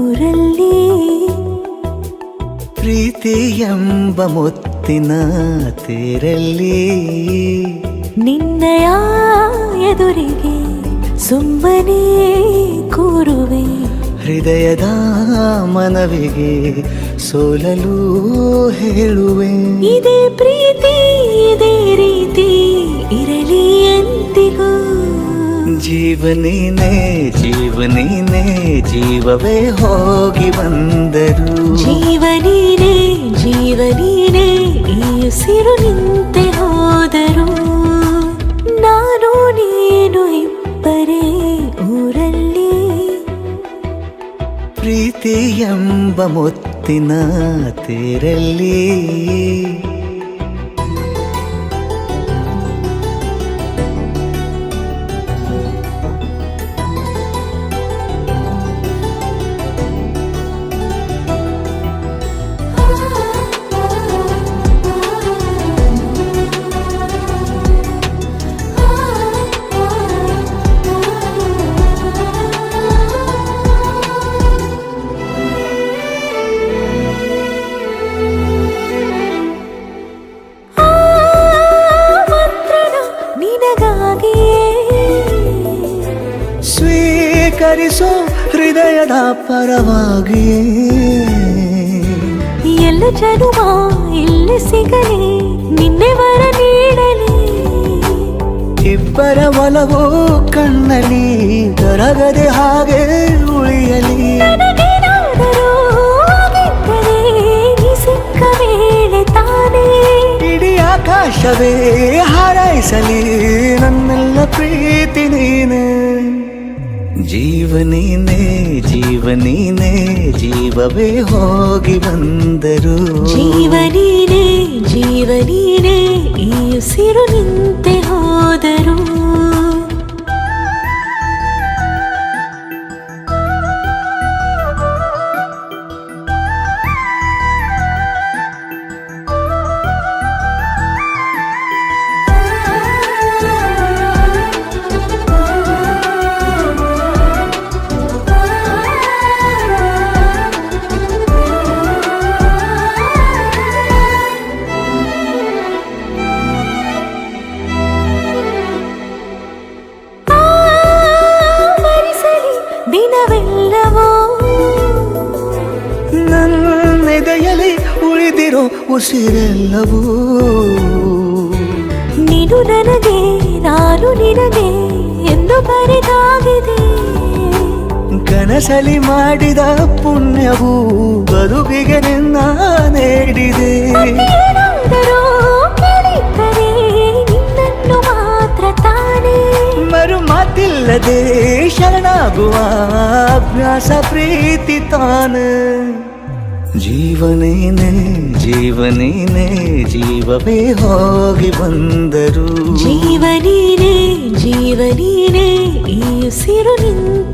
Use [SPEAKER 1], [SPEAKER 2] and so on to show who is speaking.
[SPEAKER 1] ಊರಲ್ಲಿ
[SPEAKER 2] ಪ್ರೀತಿ ಎಂಬ ಮುತ್ತಿನ ತೇರಲ್ಲಿ
[SPEAKER 1] ನಿನ್ನಯ ಎದುರಿಗೆ ಸುಮ್ಮನೆ ಕೂರುವೆ
[SPEAKER 2] ಹೃದಯದ ಮನವಿಗೆ ಸೋಲಲು ಹೇಳುವೆ
[SPEAKER 1] ಇದೇ ಪ್ರೀತಿ ಇದೇ ರೀತಿ ಇರಲಿ ಎಂದಿಗೂ
[SPEAKER 2] ಜೀವನೇನೆ ಜೀವನೇನೆ ಜೀವವೇ ಹೋಗಿ ಬಂದರು
[SPEAKER 1] ಜೀವನೀನೇ ಜೀವನೀನೇ ಈ ಉಸಿರು ನಿಂತೆ ಹೋದರು ನಾನು ನೀನು ಇಬ್ಬರೇ ಊರಲ್ಲಿ
[SPEAKER 2] ಪ್ರೀತಿ ಎಂಬ ಮುತ್ತಿನ ತೇರಲ್ಲಿ ಸ್ವೀಕರಿಸೋ ಹೃದಯದ ಪರವಾಗಿಯೇ
[SPEAKER 1] ಎಲ್ಲ ಜನುಮ ಇಲ್ಲಿ ಸಿಗಲಿ ನಿನ್ನೆ ವರ ನೀಡಲಿ
[SPEAKER 2] ಇಬ್ಬರ ಒಲವು ಕಣ್ಣಲ್ಲಿ ಕರಗದೆ ಹಾಗೆ ಉಳಿಯಲಿ
[SPEAKER 1] ನನಗೇನಾದರೂ ಆಗಿದ್ದರೆ ನೀ ಸಿಕ್ಕ ವೇಳೆ ತಾನೇ
[SPEAKER 2] ಇಡೀ ಆಕಾಶವೇ ಹಾರೈಸಲಿ ನನ್ನೆಲ್ಲ ಪ್ರೀತಿ ನೀನೆ ಜೀವನೀನೇ ಜೀವನೀನೇ ಜೀವವೇ ಹೋಗಿ ಬಂದರು
[SPEAKER 1] ಜೀವನೀನೇ ಜೀವನೀನೇ ಈ ಉಸಿರು ನಿಂತೆ ಹೋದರು ದಿನವೆಲ್ಲವೋ
[SPEAKER 2] ನನ್ನೆದೆಯಲ್ಲಿ ಉಳಿದಿರೋ ಉಸಿರೆಲ್ಲವೂ
[SPEAKER 1] ನೀನು ನನಗೆ ನಾನು ನಿನಗೆ ಎಂದು ಬರೆದಾಗಿದೆ
[SPEAKER 2] ಕನಸಲಿ ಮಾಡಿದ ಪುಣ್ಯವು ಬದುಕಿಗೆ ನಿನ್ನ ನೀಡಿದೆ
[SPEAKER 1] ಏನಾದರೂ ಕೇಳಿದ್ದರೆ ನಿನ್ನನ್ನು ಮಾತ್ರ ತಾನೇ
[SPEAKER 2] ಮರು ಮಾತಿಲ್ಲದೆ ಶರಣಾಗುವ ಅಭ್ಯಾಸ ಪ್ರೀತಿ ತಾನ ಜೀವನೇನೆ ಜೀವನೇನೆ ಜೀವವೇ ಹೋಗಿ ಬಂದರು
[SPEAKER 1] ಜೀವನೀನೇ ಜೀವನೀನೇ ಈ ಉಸಿರು ನಿಂತ